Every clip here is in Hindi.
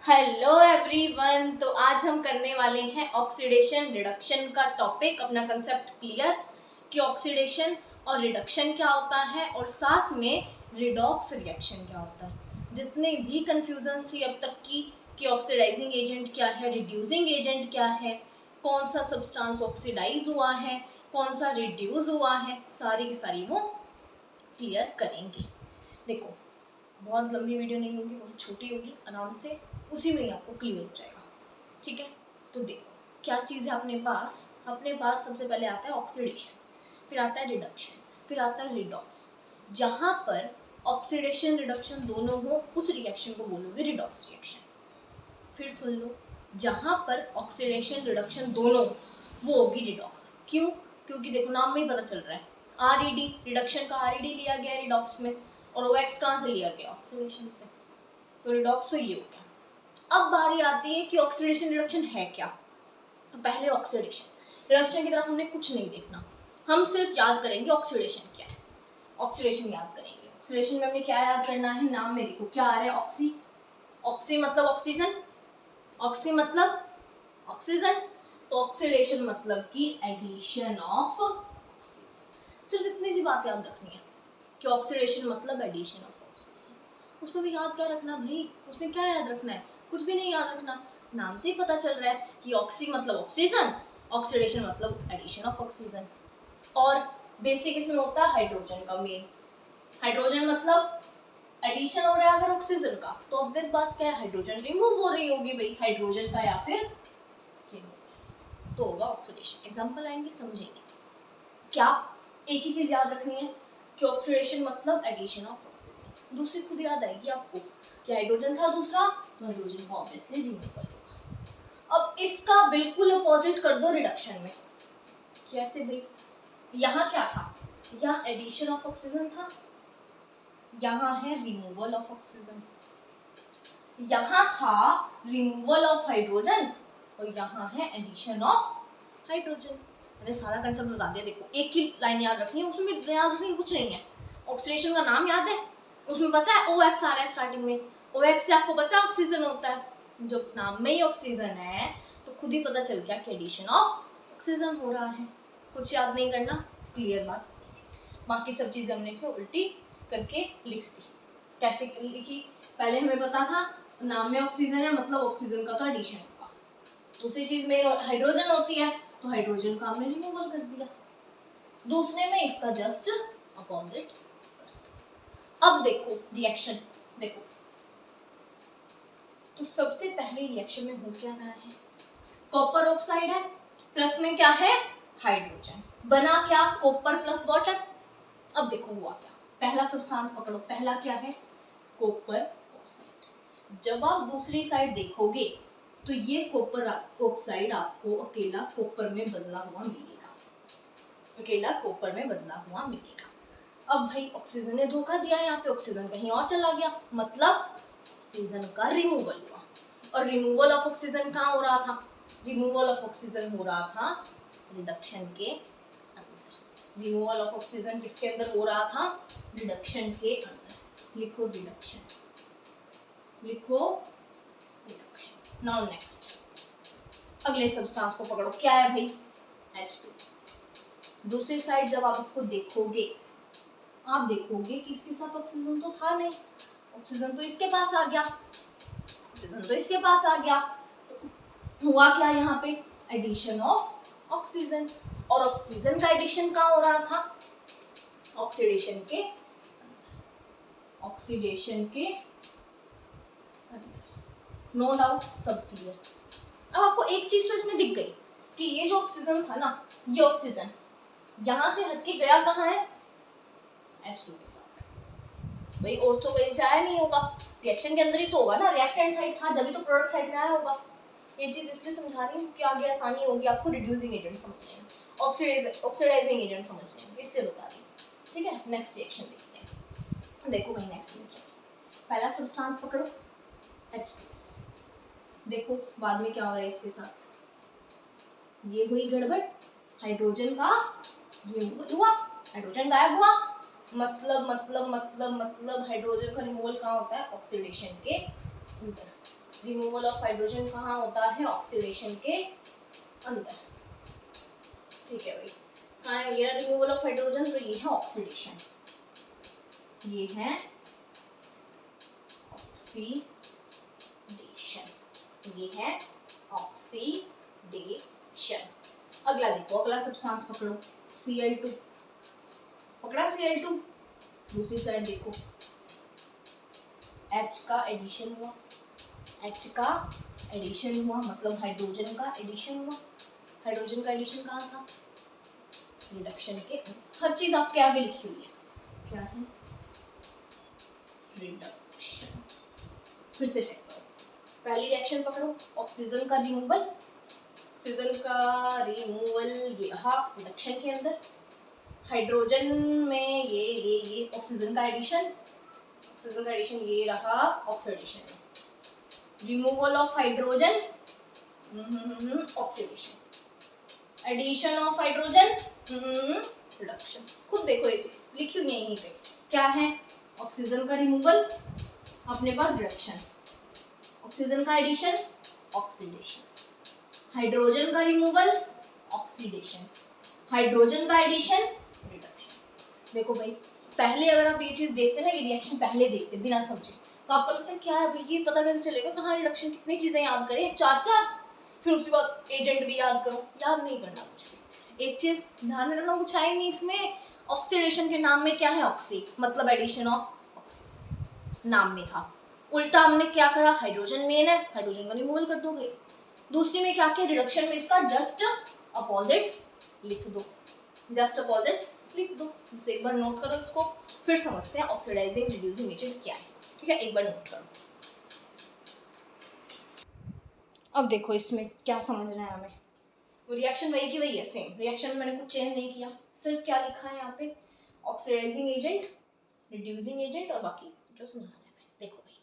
Hello everyone. तो आज हम करने वाले हैं ऑक्सीडेशन रिडक्शन का टॉपिक। अपना कंसेप्ट क्लियर कि ऑक्सीडेशन और रिडक्शन क्या होता है और साथ में रिडॉक्स रिएक्शन क्या होता है। जितने भी कंफ्यूजन्स थी अब तक की कि ऑक्सीडाइजिंग एजेंट क्या है, रिड्यूसिंग एजेंट क्या है, कौन सा सब्सटेंस ऑक्सीडाइज हुआ है, कौन सा रिड्यूस हुआ है, सारी की सारी वो क्लियर करेंगे। देखो, बहुत लंबी वीडियो नहीं होगी, बहुत छोटी होगी, आराम से उसी में ही आपको क्लियर हो जाएगा। ठीक है, तो देखो क्या चीज़ है अपने पास सबसे पहले आता है ऑक्सीडेशन, फिर आता है रिडक्शन, फिर आता है रिडॉक्स। जहाँ पर ऑक्सीडेशन रिडक्शन दोनों हो उस रिएक्शन को बोलोगे रिडॉक्स रिएक्शन। फिर सुन लो, जहाँ पर ऑक्सीडेशन रिडक्शन दोनों वो होगी रिडॉक्स। क्यों? क्योंकि देखो नाम में ही पता चल रहा है, आरईडी रिडक्शन का आरईडी लिया गया रिडॉक्स में, और ओएक्स कहाँ से लिया गया? ऑक्सीडेशन से। तो रिडॉक्स तो ये हो गया। अब बारी आती है कि ऑक्सीडेशन रिडक्शन है क्या। तो पहले ऑक्सीडेशन रिडक्शन की तरफ हमने कुछ नहीं देखना, हम सिर्फ याद करेंगे ऑक्सीडेशन क्या है। ऑक्सीडेशन याद करेंगे। ऑक्सीडेशन में हमने क्या याद करना है? नाम में देखो क्या आ रहा है, ऑक्सी। ऑक्सी मतलब ऑक्सीजन, ऑक्सी मतलब ऑक्सीजन, तो ऑक्सीडेशन मतलब कि एडिशन ऑफ ऑक्सीजन। सिर्फ इतनी सी बात याद रखनी है कि ऑक्सीडेशन मतलब एडिशन ऑफ ऑक्सीजन। उसमें भी याद क्या रखना भाई? उसमें क्या याद रखना है? कुछ भी नहीं याद रखना, नाम से ही पता चल रहा है कि ऑक्सी मतलब ऑक्सीजन, ऑक्सीडेशन मतलब एडिशन ऑफ ऑक्सीजन। और बेसिक इसमें होता है हाइड्रोजन का मेन। हाइड्रोजन मतलब एडिशन हो रहा है अगर ऑक्सीजन का, तो ऑब्वियस बात क्या है, हाइड्रोजन रिमूव हो रही होगी भाई, हाइड्रोजन का या फिर तो होगा ऑक्सीडेशन। एग्जांपल आएंगे समझेंगे। क्या एक ही चीज याद रखनी है कि ऑक्सीडेशन मतलब एडिशन ऑफ ऑक्सीजन। दूसरी खुद याद आएगी आपको कि हाइड्रोजन था दूसरा, तो हाइड्रोजन का ऑब्वियसली रिमूवल होगा। अब इसका बिल्कुल अपोजिट कर दो रिडक्शन में। कैसे भाई? यहाँ क्या था? यहाँ एडिशन ऑफ ऑक्सीजन था, यहाँ है रिमूवल ऑफ ऑक्सीजन। यहाँ था रिमूवल ऑफ हाइड्रोजन और यहाँ है एडिशन ऑफ हाइड्रोजन। मैंने सारा कंसेप्ट बता दिया। देखो एक ही लाइन याद रखनी है, उसमें याद रखने कुछ नहीं है। ऑक्सीडेशन का नाम याद है, उसमें पता है OX आ रहा है स्टार्टिंग में, OX से आपको पता है ऑक्सीजन होता है। जब नाम में ही ऑक्सीजन है तो खुद ही पता चल गया कि एडिशन ऑफ ऑक्सीजन हो रहा है। कुछ याद नहीं करना, क्लियर बात। बाकी सब चीजें हमने इसमें उल्टी करके लिख दी। कैसे लिखी? पहले हमें पता था नाम में ऑक्सीजन है मतलब ऑक्सीजन का तो एडिशन होगा। दूसरी चीज में हाइड्रोजन होती है तो हाइड्रोजन का हमने रिमूवल कर दिया। दूसरे में इसका जस्ट अपोजिट कर दो। अब देखो रिएक्शन, देखो तो सबसे पहले रिएक्शन में हो क्या रहा है? कॉपर ऑक्साइड है, प्लस में क्या है? हाइड्रोजन। बना क्या? Copper plus water. अब देखो हुआ क्या, पहला सब्सटेंस पकड़ो। पहला क्या है? Copper oxide. जब आप दूसरी साइड देखोगे तो ये कॉपर ऑक्साइड आपको अकेला कॉपर में बदला हुआ मिलेगा, अकेला कॉपर में बदला हुआ मिलेगा। अब भाई ऑक्सीजन ने धोखा दिया, यहाँ पे ऑक्सीजन कहीं और चला गया, मतलब ऑक्सीजन का रिमूवल हुआ। और रिमूवल ऑफ ऑक्सीजन कहाँ हो रहा था? रिमूवल ऑफ ऑक्सीजन हो रहा था रिडक्शन के अंदर। रिमूवल ऑफ ऑक्सीजन किसके अंदर हो रहा था? रिडक्शन के अंदर। लिखो रिडक्शन, लिखो रिडक्शन। नाउ नेक्स्ट, अगले सब्सटेंस को पकड़ो। क्या है भाई? H2। दूसरी साइड जब आप इसको देखोगे, आप देखोगे कि इसके साथ ऑक्सीजन तो था नहीं, ऑक्सीजन तो इसके पास आ गया, ऑक्सीजन तो इसके पास आ गया। तो हुआ क्या यहाँ पे? Addition of oxygen. और ऑक्सीजन का एडिशन कहाँ हो रहा था? ऑक्सीडेशन के, ऑक्सीडेशन के नो डाउट, सब क्लियर। अब आपको एक चीज तो इसमें दिख गई कि ये जो ऑक्सीजन था ना, ये ऑक्सीजन यहाँ से हटके गया कहाँ है? H2 के साथ। भाई और तो कहीं से आया नहीं होगा, रिएक्शन के अंदर ही तो होगा ना, रिएक्टेंट साइड था जब भी तो प्रोडक्ट साइड में आया होगा। ये चीज इसलिए समझा रही हूँ कि आगे आसानी होगी आपको रिड्यूसिंग एजेंट समझने में, ऑक्सीडाइजिंग एजेंट समझने में, इसलिए बता रही हूँ। ठीक है, नेक्स्ट रिएक्शन देखते हैं। देखो भाई नेक्स्ट में क्या, पहला सब्सटेंस पकड़ो H2S। देखो बाद में क्या हो रहा है इसके साथ, ये हुई गड़बड़, हाइड्रोजन का रिमूवल हुआ, हाइड्रोजन गायब हुआ। मतलब हाइड्रोजन का रिमूवल कहाँ होता है? ऑक्सीडेशन के अंदर। रिमूवल ऑफ हाइड्रोजन कहाँ होता है? ऑक्सीडेशन के अंदर। ठीक है भाई, कहाँ है ये रिमूवल ऑफ हाइड्रोजन? तो ये है ऑक्सीडेशन, ये है ऑक्सीडेशन, ये है ऑक्सीडेशन। अगला देखो, अगला सब्सटेंस पकड़ो, Cl2 पकड़ा, Cl2। दूसरी साइड देखो, H का एडिशन हुआ, H का एडिशन हुआ मतलब हाइड्रोजन का एडिशन हुआ। हाइड्रोजन का एडिशन कहाँ था? रिडक्शन के अंदर। हर चीज आपके आगे लिखी हुई है, क्या है? रिडक्शन। फिर से चेक करो, पहली रिएक्शन पकड़ो, ऑक्सीजन का रिमूवल, ऑक्सीजन का रिमूवल ये रहा रिडक्शन के अंदर। हाइड्रोजन में ये ऑक्सीजन का एडिशन, ऑक्सीजन का एडिशन ये रहा ऑक्सीडेशन में। Removal of hydrogen, oxidation, addition of hydrogen, reduction. खुद देखो ये चीज लिखी हुई है यहीं पे, क्या है? ऑक्सीजन का रिमूवल, अपने पास रिडक्शन, ऑक्सीजन का एडिशन, ऑक्सीडेशन, हाइड्रोजन का रिमूवल, ऑक्सीडेशन, हाइड्रोजन का एडिशन, रिडक्शन। देखो भाई, पहले अगर आप ये चीज देखते ना, ये रिएक्शन पहले देखते बिना समझे, तो आपको लगता है क्या है भाई, ये पता कैसे चलेगा कहाँ रिडक्शन? कितनी चीजें याद करें, चार चार, फिर उसके बाद एजेंट भी याद करो। याद नहीं करना कुछ भी। एक चीज ध्यान में रखना, कुछ है नहीं इसमें। ऑक्सीडेशन के नाम में क्या है? ऑक्सी, मतलब एडिशन ऑफ ऑक्सीजन नाम में था। उल्टा हमने क्या करा? हाइड्रोजन मेन है, हाइड्रोजन का रिमूवल कर दो भाई। दूसरी में क्या किया? रिडक्शन में इसका जस्ट अपोजिट लिख दो, जस्ट अपोजिट लिख दो। इसे एक बार नोट करो इसको, फिर समझते हैं ऑक्सीडाइजिंग रिड्यूसिंग एजेंट क्या है। ठीक है, एक बार नोट करो। अब देखो इसमें क्या समझना है हमें। वो रिएक्शन वही की वही है, सेम रिएक्शन में मैंने कुछ चेंज नहीं किया, सिर्फ क्या लिखा है यहाँ पे? ऑक्सीडाइजिंग एजेंट, रिड्यूसिंग एजेंट और बाकी जो समझना है। देखो भाई,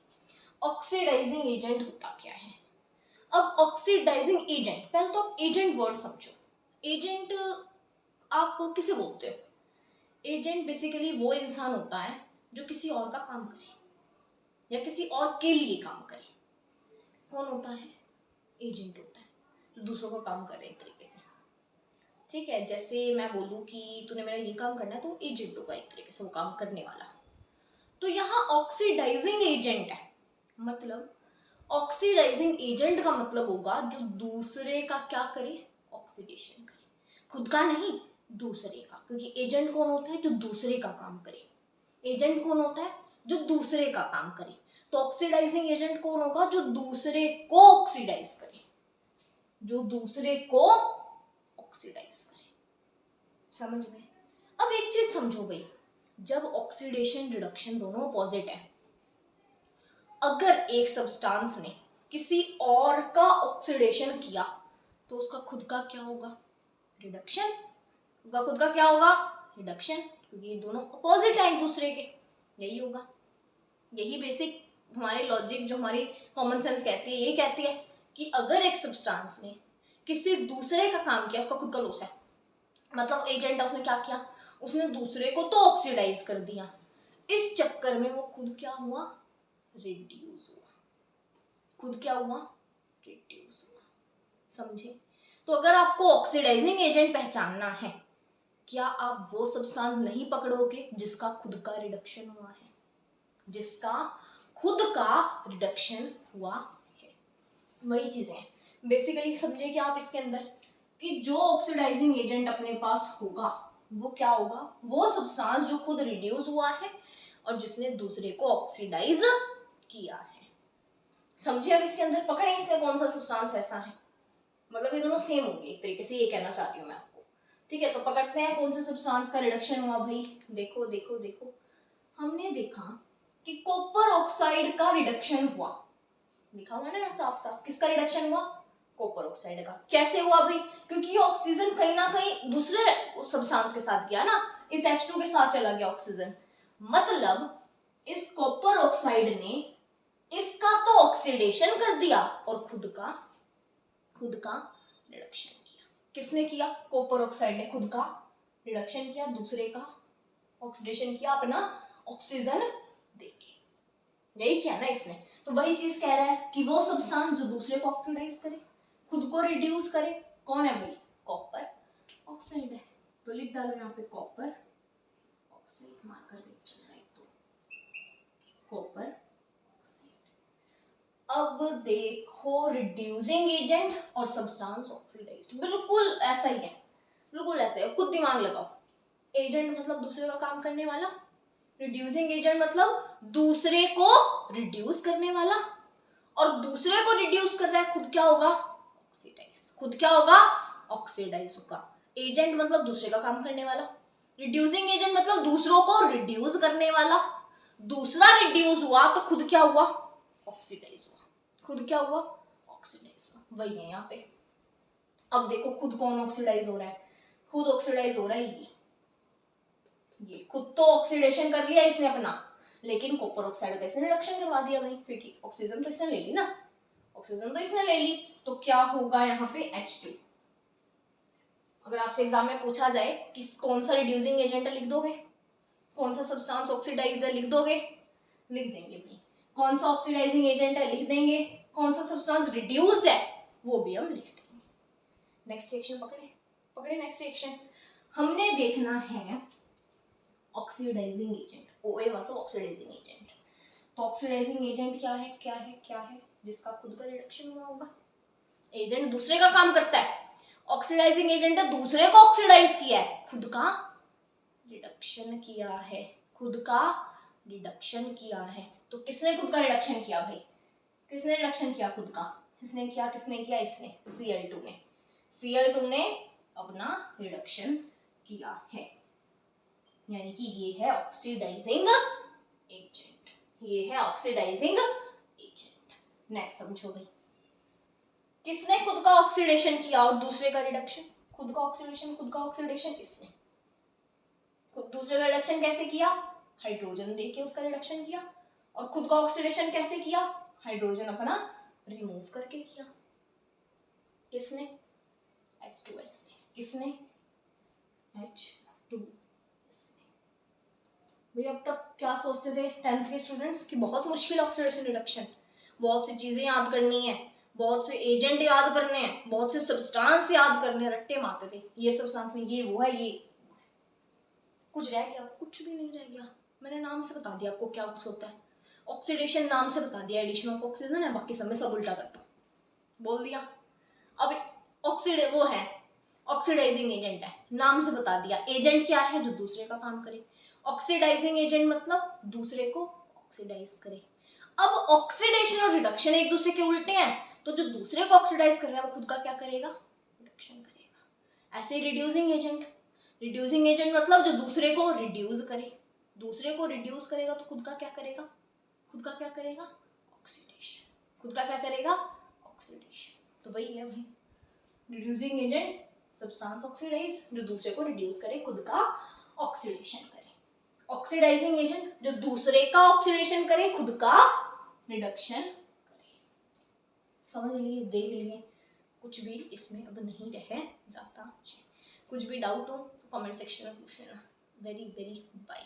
ऑक्सीडाइजिंग एजेंट होता क्या है? अब ऑक्सीडाइजिंग एजेंट, पहले तो आप एजेंट वर्ड समझो। एजेंट आप किसे बोलते हो? एजेंट बेसिकली वो इंसान होता है जो किसी और का काम करे या किसी और के लिए काम करे। कौन होता है? एजेंट होता है, जो दूसरों का काम करे एक तरीके से। ठीक है, जैसे मैं बोलूँ कि तूने मेरा ये काम करना है, तो एजेंट होगा एक तरीके से वो काम करने वाला। तो यहाँ ऑक्सीडाइजिंग एजेंट है, मतलब ऑक्सीडाइजिंग एजेंट का मतलब होगा जो दूसरे का क्या करे? ऑक्सीडेशन करे, खुद का नहीं, दूसरे का। क्योंकि एजेंट कौन होता है? जो दूसरे का काम करे। एजेंट कौन होता है? जो दूसरे का काम करे। तो ऑक्सीडाइजिंग एजेंट कौन होगा? जो दूसरे को ऑक्सीडाइज करे, जो दूसरे को ऑक्सीडाइज करे। समझ में? अब एक चीज समझो भाई, जब ऑक्सीडेशन रिडक्शन दोनों अपोजिट है, अगर एक सब्सटेंस ने किसी और का ऑक्सीडेशन किया तो उसका खुद का क्या होगा? रिडक्शन। उसका खुद का क्या होगा? रिडक्शन, क्योंकि ये दोनों अपोजिट है एक दूसरे के। यही होगा, यही बेसिक हमारे लॉजिक, जो हमारी कॉमन सेंस कहती है, ये कहती है कि अगर एक सब्सटेंस ने किसी दूसरे का काम किया, उसका खुद का लॉस है, मतलब एजेंट है, उसने क्या किया? उसने दूसरे को तो ऑक्सीडाइज कर दिया, इस चक्कर में वो खुद क्या हुआ? रिड्यूस हुआ। खुद क्या हुआ? रिड्यूस हुआ। समझे? तो अगर आपको ऑक्सीडाइजिंग एजेंट पहचानना है, क्या आप वो सब्सटेंस नहीं पकड़ोगे जिसका खुद का रिडक्शन हुआ है, जिसका खुद का रिडक्शन हुआ है। वही चीजें हैं बेसिकली। समझे कि आप इसके अंदर कि जो ऑक्सीडाइजिंग एजेंट अपने पास होगा वो क्या होगा? वो सब्सटेंस जो खुद रिड्यूस हुआ है और जिसने दूसरे को ऑक्सीडाइज किया है। समझे? अब इसके अंदर पकड़े इसमें कौन सा सब्सटेंस ऐसा है, मतलब ये दोनों सेम होंगे एक तरीके से, ये कहना चाह रही हूँ मैं आपको। ठीक है, तो पकड़ते हैं कौन से सब्सटेंस का रिडक्शन हुआ भाई। देखो देखो देखो, हमने देखा कि कॉपर ऑक्साइड का रिडक्शन हुआ, लिखा हुआ है ना साफ साफ। किसका रिडक्शन हुआ? कॉपर ऑक्साइड का। कैसे हुआ भाई? क्योंकि ऑक्सीजन कहीं ना कहीं दूसरे सब्सटेंस के साथ गया ना, इस H2 के साथ चला गया ऑक्सीजन, मतलब इस कॉपर ऑक्साइड ने इसका तो ऑक्सीडेशन कर दिया और खुद का रिडक्शन किया। किसने किया? कॉपर ऑक्साइड ने खुद का रिडक्शन किया, दूसरे का ऑक्सीडेशन किया अपना ऑक्सीजन देके। यही किया ना इसने। तो वही चीज कह रहा है कि वो सब्सटेंस जो दूसरे को ऑक्सीडाइज करे, खुद को रिड्यूस करे, कौन है भाई? कॉपर ऑक्साइड है। तो लिख डालो यहाँ पे कॉपर ऑक्साइड, मार्कर रेट चल रहा है तो कॉपर ऑक्साइड। अब देखो रिड्यूसिंग एजेंट और सब्सटेंस ऑक्सीडाइज्ड बिल्कुल ऐसा ही है, बिल्कुल ऐसे है, खुद दिमाग लगाओ। एजेंट मतलब दूसरे का काम करने वाला, रिड्यूसिंग एजेंट मतलब दूसरे को रिड्यूस करने वाला, और दूसरे को रिड्यूस कर रहा है, खुद क्या होगा? ऑक्सीडाइज। खुद क्या होगा? ऑक्सीडाइज होगा। एजेंट मतलब दूसरे का काम करने वाला, रिड्यूसिंग एजेंट मतलब दूसरों को रिड्यूस करने वाला। दूसरा रिड्यूस हुआ तो खुद क्या हुआ? ऑक्सीडाइज हुआ। खुद क्या हुआ? ऑक्सीडाइज हुआ। वही है यहाँ पे। अब देखो खुद कौन ऑक्सीडाइज हो रहा है? खुद ऑक्सीडाइज हो रहा है ये खुद तो ऑक्सीडेशन कर लिया इसने अपना, लेकिन कॉपर ऑक्साइड का इसने रिडक्शन करवा दिया भाई, क्योंकि ऑक्सीजन तो इसने ले ली ना, ऑक्सीजन तो इसने ले ली, तो क्या होगा यहाँ पे? H2। अगर आपसे एग्जाम में पूछा जाए कि कौन सा रिड्यूसिंग एजेंट है, लिख दोगे? कौन सा सब्सटेंस ऑक्सीडाइज्ड है, लिख दोगे? लिख देंगे भाई। कौन सा ऑक्सीडाइजिंग एजेंट है, लिख देंगे। कौन सा सब्सटेंस रिड्यूस्ड है, वो भी हम लिख देंगे। नेक्स्ट रिएक्शन पकड़े नेक्स्ट रिएक्शन। हमने देखना है ऑक्सीडाइजिंग एजेंट, OA मतलब ऑक्सीडाइजिंग एजेंट। तो ऑक्सीडाइजिंग एजेंट क्या है? जिसका खुद का रिडक्शन हुआ होगा। एजेंट दूसरे का काम करता है, ऑक्सीडाइजिंग एजेंट है दूसरे को ऑक्सीडाइज किया है, खुद का रिडक्शन किया है, खुद का रिडक्शन किया है। तो किसने खुद का रिडक्शन किया भाई? किसने रिडक्शन किया खुद का? किसने किया? इसने Cl2 ने अपना रिडक्शन किया है, यानी कि ये है ऑक्सीडाइजिंग एजेंट, ये है ऑक्सीडाइजिंग एजेंट। नेक्स्ट समझो भाई, किसने खुद का ऑक्सीडेशन किया और दूसरे का रिडक्शन? खुद का ऑक्सीडेशन इसने। खुद दूसरे का रिडक्शन कैसे किया? हाइड्रोजन देके उसका रिडक्शन किया। और खुद का ऑक्सीडेशन कैसे किया? हाइड्रोजन अपना रिमूव करके किया। किसने? H2S ने। किसने? H2S ने। भाई अब तक क्या सोचते थे 10th के स्टूडेंट्स कि बहुत मुश्किल ऑक्सीडेशन रिडक्शन, बहुत सी चीजें याद करनी है, बहुत से एजेंट याद करने हैं, बहुत से सब्सटेंस याद करने, रट्टे मारते थे ये सब्सटेंस में ये वो है, ये कुछ रह गया? कुछ भी नहीं रह गया। मैंने नाम से बता दिया आपको क्या कुछ होता है। ऑक्सीडेशन नाम से बता दिया, एडिशन ऑफ ऑक्सीजन है, बाकी सब में सब उल्टा कर दो, बोल दिया। अब वो है ऑक्सीडाइजिंग एजेंट है, नाम से बता दिया। एजेंट क्या है? जो दूसरे का काम करे। ऑक्सीडाइजिंग एजेंट मतलब दूसरे को ऑक्सीडाइज करे। अब ऑक्सीडेशन और रिडक्शन एक दूसरे के उल्टे हैं, तो जो दूसरे को ऑक्सीडाइज कर रहा है वो खुद का क्या करेगा? रिडक्शन करेगा। ऐसे रिड्यूसिंग एजेंट मतलब जो दूसरे को रिड्यूस करे। दूसरे को रिड्यूस करेगा तो खुद का क्या करेगा? ऑक्सीडेशन। खुद का क्या करेगा? ऑक्सीडेशन। तो वही है भाई, रिड्यूसिंग एजेंट सब्सटेंस ऑक्सीडाइज्ड, जो दूसरे को रिड्यूस करे, खुद का ऑक्सीडेशन करे। ऑक्सीडाइजिंग एजेंट जो दूसरे का ऑक्सीडेशन करे, खुद का रिडक्शन करे। समझ लिए? देख लिए? कुछ भी इसमें अब नहीं रह जाता है। कुछ भी डाउट हो तो कमेंट सेक्शन में पूछ लेना। Very very bye.